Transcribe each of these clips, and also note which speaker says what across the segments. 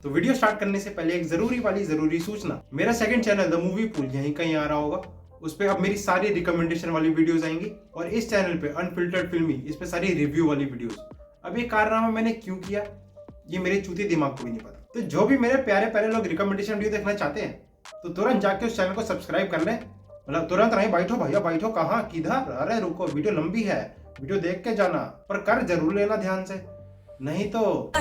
Speaker 1: तो video start करने से पहले एक जरूरी सूचना, मेरा second channel the movie pool यहीं कहीं आ रहा होगा। उस पे अब मेरी सारी रिकमेंडेशन वाली वीडियोस आएंगी और इस चैनल पे अनफिल्टर्ड फिल्मी, इस पे सारी रिव्यू वाली वीडियोस। अब ये कारनामा मैंने क्यों किया ये मेरे चूते दिमाग को भी नहीं पता। तो जो भी मेरे प्यारे प्यारे लोग रिकमेंडेशन वीडियो देखना चाहते हैं तो तुरंत जाके उस चैनल को सब्सक्राइब कर लें। मतलब तुरंत नहीं, बैठो भैया बैठो, कहाँ किधर, अरे रुको, वीडियो लंबी है, वीडियो देख के जाना, पर कर जरूर लेना ध्यान से, नहीं तो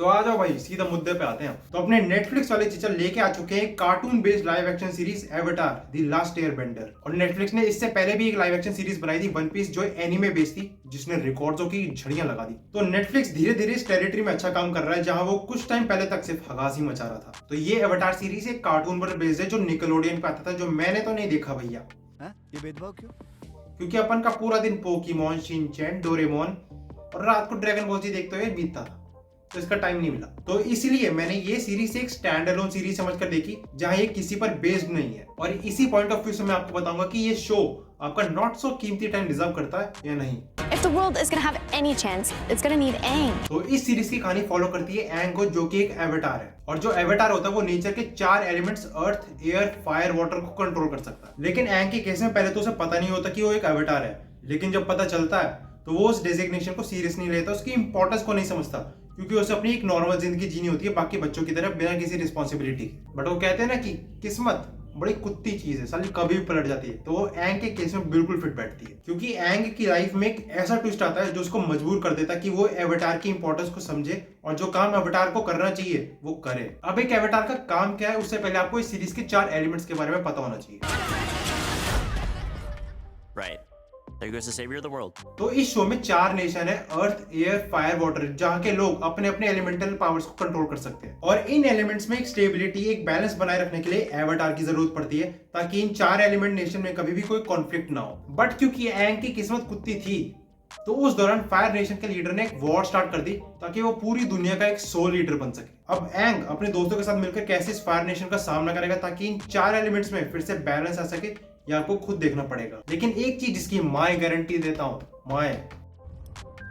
Speaker 1: आ जाओ भाई, सीधा मुद्दे पे आते हैं। तो अपने नेटफ्लिक्स वाले चीचर लेके आ चुके हैं cartoon based live action series Avatar the last Airbender. और नेटफ्लिक्स ने इससे पहले भी एक लाइव एक्शन सीरीज बनाई थी वन पीस, जो एनीमे बेस्ड थी, जिसने रिकॉर्ड्सों की झड़ियां लगा दी। तो नेटफ्लिक्स धीरे धीरे इस टेरिटरी में अच्छा काम कर रहा है जहां वो कुछ टाइम पहले तक सिर्फ हगासी मचा रहा था। तो ये एवाटार सीरीज एक कार्टून पर बेस्ड है जो निकलोडियन पे आता था, जो मैंने तो नहीं देखा भैया।
Speaker 2: ये भेदभाव क्यों?
Speaker 1: क्योंकि अपन का पूरा दिन पोकीमोन, शिनचैन, डोरेमोन और रात को ड्रैगन बॉल जी देखते हुए बीतता था, तो इसका टाइम नहीं मिला। तो इसलिए मैंने ये सीरीज एक स्टैंड अलोन सीरीज समझकर देखी जहां ये किसी पर बेस्ड नहीं है। और इसी पॉइंट ऑफ व्यू से मैं आपको बताऊंगा कि ये शो आपका नॉट सो कीमती टाइम डिजर्व करता है या नहीं।
Speaker 3: If the world is gonna have any chance, it's gonna need Aang.
Speaker 1: तो इस सीरीज की कहानी फॉलो करती है एंग को, जो कि एक एवाटार है। और जो एवाटार होता है वो नेचर के 4 elements earth, air, fire, water को कंट्रोल कर सकता है। लेकिन एंग के केस में पहले तो उसे पता नहीं होता कि वो एक एवाटार है, लेकिन जब पता चलता है तो वो उस डेजिग्नेशन को सीरियस नहीं लेता, उसकी इंपॉर्टेंस को नहीं समझता, क्योंकि उसे अपनी एक नॉर्मल जिंदगी जीनी होती है बाकी बच्चों की तरह बिना किसी रिस्पॉन्सिबिलिटी के। बट वो कहते हैं ना कि किस्मत बड़ी कुत्ती चीज है, साली कभी भी पलट जाती है। तो वो एंग के केस में बिल्कुल फिट बैठती है, क्योंकि एंग की लाइफ में एक ऐसा ट्विस्ट आता है जो उसको मजबूर कर देता है कि वो एवाटार की इंपॉर्टेंस को समझे और जो काम एवाटार को करना चाहिए वो करे। अब एक एवाटार का काम क्या है, उससे पहले आपको इस सीरीज के 4 एलिमेंट्स के बारे में पता होना चाहिए।
Speaker 2: Right. There goes the savior of the world.
Speaker 1: तो इस शो में 4 नेशन है, अर्थ, एयर, फायर, वाटर, जहाँ के लोग अपने अपने एलिमेंटल पावर्स को कंट्रोल कर सकते हैं। और इन एलिमेंट्स में एक स्टेबिलिटी, एक बैलेंस बनाए रखने के लिए एवाटार की जरूरत पड़ती है, ताकि इन 4 एलिमेंट नेशन में कभी भी कोई कॉन्फ्लिक्ट ना हो। बट क्योंकि एंग की किस्मत कुत्ती थी, तो उस दौरान फायर नेशन के लीडर ने एक वॉर स्टार्ट कर दी ताकि वो पूरी दुनिया का एक सोल लीडर बन सके। अब एंग अपने दोस्तों के साथ मिलकर कैसे इस फायर नेशन का सामना करेगा ताकि इन 4 एलिमेंट्स में फिर से बैलेंस आ सके, ये आपको खुद देखना पड़ेगा। लेकिन एक चीज जिसकी मैं गारंटी देता हूँ, मैं,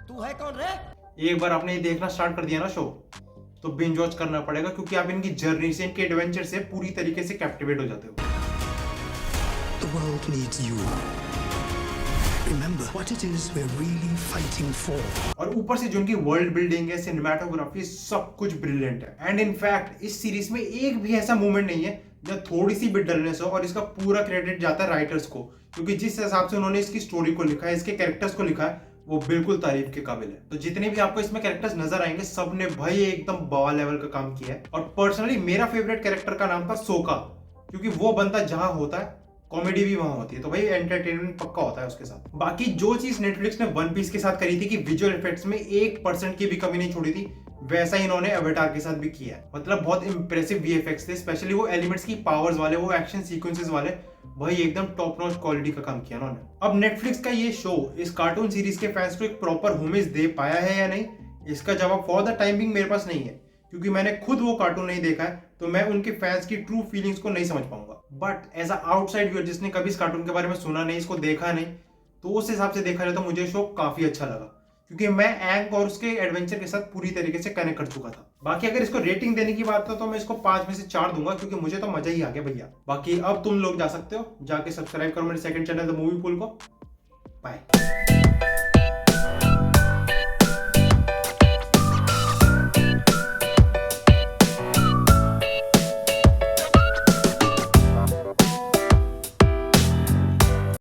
Speaker 2: तू है कौन रे?
Speaker 1: एक बार आपने ये देखना स्टार्ट कर दिया ना शो, तो बिंज वॉच करना पड़ेगा, क्योंकि आप इनकी जर्नी से, इनके एडवेंचर से पूरी तरीके से कैप्टिवेट हो जाते हो।
Speaker 4: The world needs you. Remember what it is we're really fighting for.
Speaker 1: और ऊपर से जो उनकी वर्ल्ड बिल्डिंग है, सिनेमैटोग्राफी, सब कुछ ब्रिलियंट है। एंड इनफैक्ट इस सीरीज में एक भी ऐसा मोमेंट नहीं है जब थोड़ी सी भी डलनेस हो, और इसका पूरा क्रेडिट जाता है राइटर्स को, क्योंकि जिस हिसाब से उन्होंने इसकी स्टोरी को लिखा है, इसके कैरेक्टर्स को लिखा है, वो बिल्कुल तारीफ के काबिल है। तो जितने भी आपको इसमें कैरेक्टर्स नजर आएंगे, सबने भाई एकदम बवाल लेवल का काम किया है। और पर्सनली मेरा फेवरेट कैरेक्टर का नाम था सोका, क्योंकि वो बंदा जहां होता है कॉमेडी भी वहां होती है, तो भाई एंटरटेनमेंट पक्का होता है उसके साथ। बाकी जो चीज नेटफ्लिक्स ने वन पीस के साथ करी थी कि विजुअल इफेक्ट्स में 1% की भी कमी नहीं छोड़ी थी, वैसा ही इन्होंने एवाटार के साथ भी किया है। मतलब बहुत इंप्रेसिव वीएफएक्स थे, स्पेशली वो एलिमेंट्स की पावर्स वाले, वो एक्शन सीक्वेंसेस वाले, भाई एकदम टॉप नॉच क्वालिटी का काम किया उन्होंने। अब नेटफ्लिक्स का ये शो इस कार्टून सीरीज के फैंस को एक प्रॉपर होमेज दे पाया है या नहीं, इसका जवाब फॉर द टाइम बिंग मेरे पास नहीं है, क्योंकि मैंने खुद वो कार्टून नहीं देखा है, तो मैं उनके फैंस की ट्रू फीलिंग्स को नहीं समझ पाऊंगा। But as a outside viewer जिसने कभी इस कार्टून के बारे में सुना नहीं, इसको देखा नहीं, तो उस हिसाब से देखा जाए तो मुझे शो काफी अच्छा लगा, क्योंकि मैं एंग और उसके एडवेंचर के साथ पूरी तरीके से कनेक्ट कर चुका था। बाकी अगर इसको रेटिंग देने की बात हो तो मैं इसको 5 में से 4 दूंगा, क्योंकि मुझे तो मजा ही आ गया भैया। बाकी अब तुम लोग जा सकते हो, जाके सब्सक्राइब करो मेरे second channel the movie pool को। बाय।